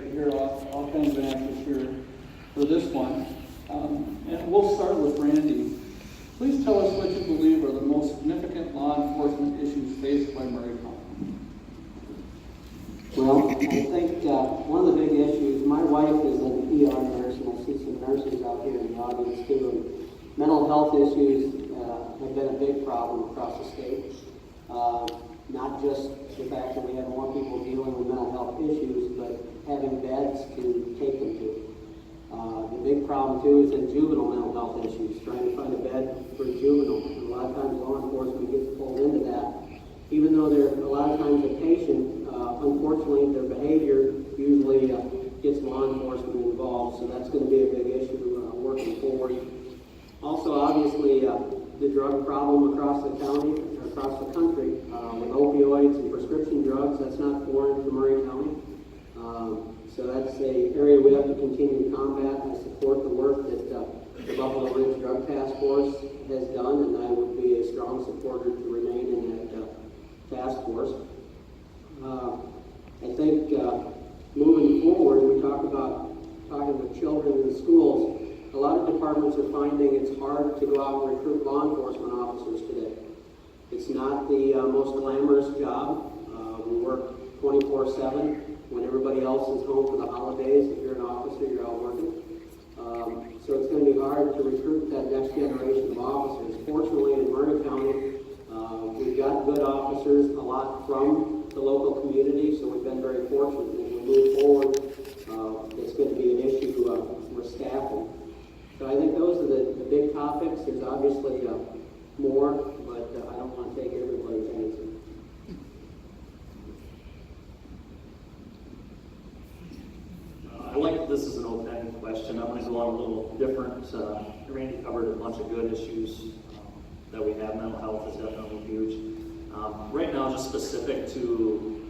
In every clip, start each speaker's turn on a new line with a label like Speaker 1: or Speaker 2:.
Speaker 1: Here, all kinds of answers here for this one. And we'll start with Randy. Please tell us what you believe are the most significant law enforcement issues faced by Murray County.
Speaker 2: Well, I think one of the big issues, my wife is an ER nurse, and I see some nurses out here in the audience too, and mental health issues have been a big problem across the state. Not just the fact that we have more people dealing with mental health issues, but having beds to take them to. The big problem too is in juvenile mental health issues, trying to find a bed for a juvenile. And a lot of times law enforcement gets pulled into that. Even though they're a lot of times a patient, unfortunately their behavior usually gets law enforcement involved, so that's going to be a big issue working forward. Also, obviously, the drug problem across the county, or across the country, with opioids and prescription drugs, that's not foreign to Murray County. So that's an area we have to continue to combat. I support the work that the Buffalo Ridge Drug Task Force has done, and I would be a strong supporter to remain in that task force. I think moving forward, we talk about talking with children in the schools. A lot of departments are finding it's hard to go out and recruit law enforcement officers today. It's not the most glamorous job. We work 24/7 when everybody else is home for the holidays. If you're an officer, you're out working. So it's going to be hard to recruit that next generation of officers. Fortunately, in Murray County, we've got good officers, a lot from the local community, so we've been very fortunate. As we move forward, it's going to be an issue for staffing. So I think those are the big topics. There's obviously more, but I don't want to take everybody's answer.
Speaker 3: I like this is an open question. I'm going to go on a little different. Randy covered a bunch of good issues that we have. Mental health is definitely huge. Right now, just specific to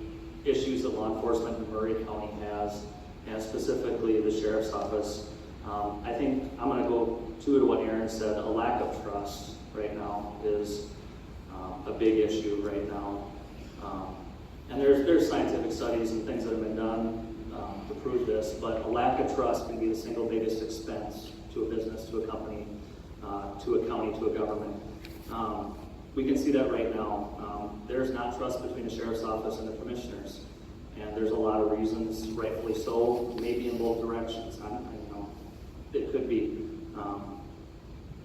Speaker 3: issues that law enforcement in Murray County has, and specifically the Sheriff's Office, I think I'm going to go to what Aaron said. A lack of trust right now is a big issue right now. And there's scientific studies and things that have been done to prove this, but a lack of trust can be the single biggest expense to a business, to a company, to a county, to a government. We can see that right now. There's not trust between the Sheriff's Office and the commissioners, and there's a lot of reasons, rightfully so, maybe in both directions. It could be.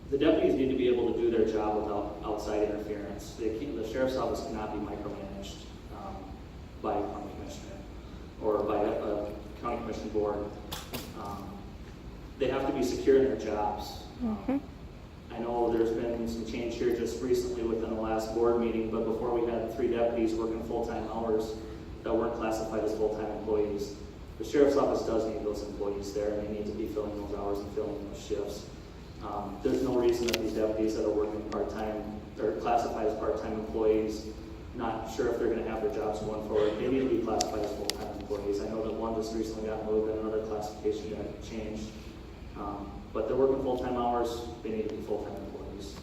Speaker 3: The deputies need to be able to do their job without outside interference. The Sheriff's Office cannot be micromanaged by a county commissioner or by a county commission board. They have to be secure in their jobs. I know there's been some change here just recently within the last board meeting, but before we had 3 deputies working full-time hours that weren't classified as full-time employees. The Sheriff's Office does need those employees there, and they need to be filling those hours and filling those shifts. There's no reason that these deputies that are working part-time, or classified as part-time employees, not sure if they're going to have their jobs going forward. They need to be classified as full-time employees. I know that one just recently got moved and another classification got changed. But they're working full-time hours, they need to be full-time employees.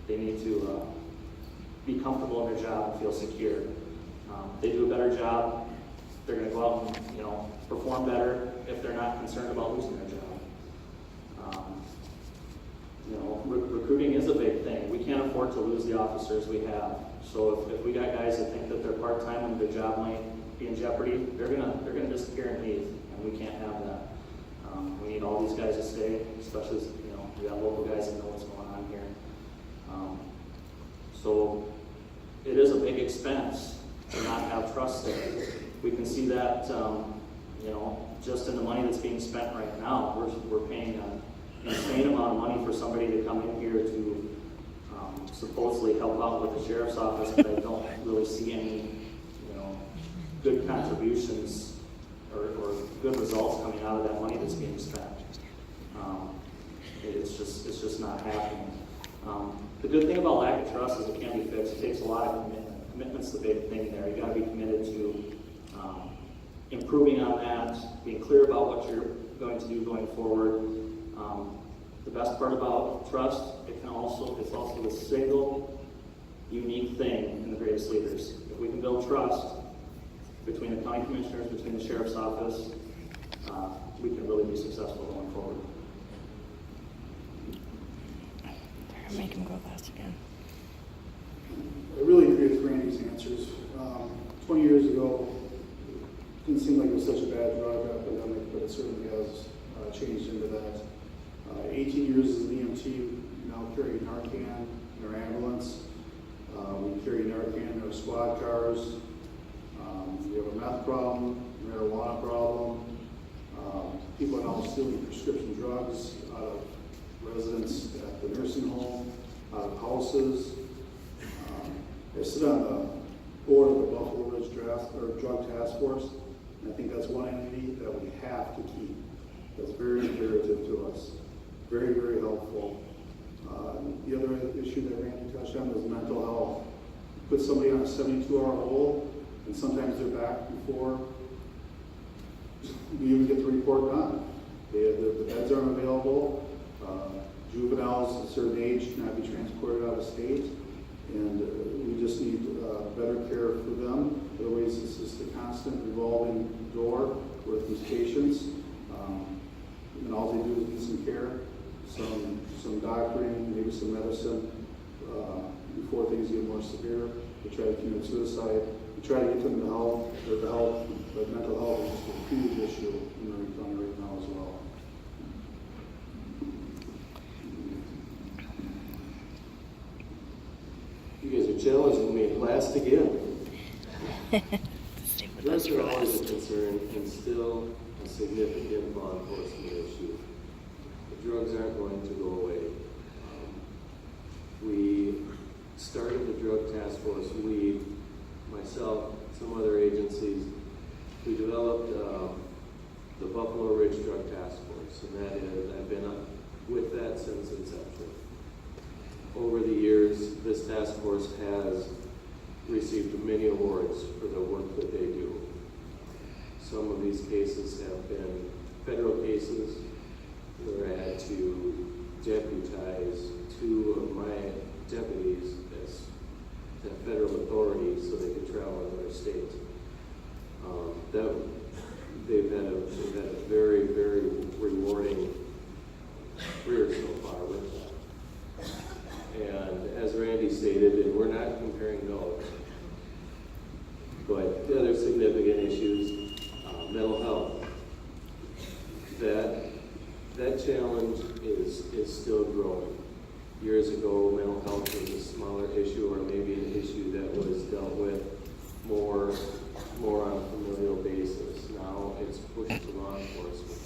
Speaker 3: They need to be comfortable in their job and feel secure. They do a better job, they're going to go out and perform better if they're not concerned about losing their job. Recruiting is a big thing. We can't afford to lose the officers we have. So if we got guys that think that they're part-time and their job might be in jeopardy, they're gonna disappear and leave, and we can't have that. We need all these guys to stay, especially we got local guys that know what's going on here. So it is a big expense to not have trust there. We can see that just in the money that's being spent right now. We're paying an insane amount of money for somebody to come in here to supposedly help out with the Sheriff's Office, but I don't really see any good contributions or good results coming out of that money that's being spent. It's just not happening. The good thing about lack of trust is it can be fixed. It takes a lot of commitment. Commitment's the big thing there. You got to be committed to improving on that, being clear about what you're going to do going forward. The best part about trust, it's also the single unique thing in the greatest leaders. If we can build trust between the county commissioners, between the Sheriff's Office, successful going forward.
Speaker 4: Make him go last again.
Speaker 5: I really agree with Randy's answers. 20 years ago, it didn't seem like it was such a bad drug epidemic, but it certainly has changed into that. 18 years as an EMT, we now carry Narcan in our ambulance. We carry Narcan in our squad cars. We have a meth problem, marijuana problem. People are now stealing prescription drugs out of residents at the nursing home, out of houses. I sit on the board of the Buffalo Ridge Drug Task Force, and I think that's one entity that we have to keep. That's very imperative to us. Very, very helpful. The other issue that Randy touched on was mental health. Put somebody on a 72-hour hold, and sometimes they're back before we even get the report done. The beds aren't available. Juveniles at a certain age cannot be transported out of state, and we just need better care for them. Otherwise, it's just a constant revolving door with these patients. And all they do is get some care, some doctoring, maybe some medicine before things get more severe. They try to commit suicide. We try to get them the help, but mental health is just a huge issue in Murray County right now as well.
Speaker 6: You guys are challenging me last again.
Speaker 4: Stay with
Speaker 6: Drugs
Speaker 4: us
Speaker 6: are
Speaker 4: for
Speaker 6: always a
Speaker 4: last.
Speaker 6: concern and still a significant law enforcement issue. The drugs aren't going to go away. We started the drug task force, myself, some other agencies, we developed the Buffalo Ridge Drug Task Force, and that is, I've been up with that since inception. Over the years, this task force has received many awards for the work that they do. Some of these cases have been federal cases where I had to deputize two of my deputies as the federal authorities so they could travel in other states. They've had a very, very rewarding career so far with that. And as Randy stated, and we're not comparing notes, but the other significant issues, mental health. That challenge is still growing. Years ago, mental health was a smaller issue, or maybe an issue that was dealt with more on a familial basis. Now it's pushed to law enforcement,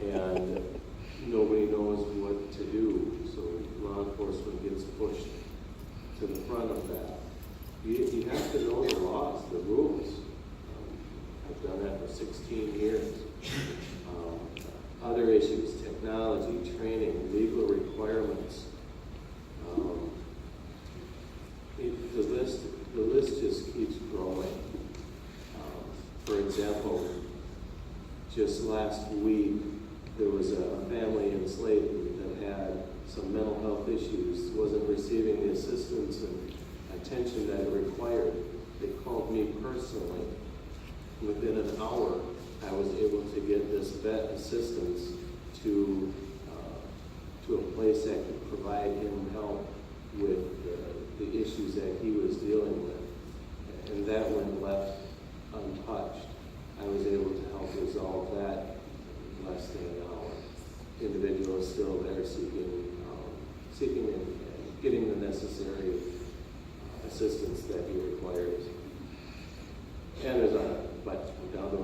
Speaker 6: and nobody knows what to do. So law enforcement gets pushed to the front of that. You have to know the laws, the rules. I've done that for 16 years. Other issues, technology, training, legal requirements. The list just keeps growing. For example, just last week, there was a family in Slayton that had some mental health issues, wasn't receiving the assistance and attention that it required. They called me personally. Within an hour, I was able to get this vet assistance to a place that could provide him help with the issues that he was dealing with. And that went left untouched. I was able to help resolve that in less than an hour. The individual is still there seeking and getting the necessary assistance that he requires. And but down to a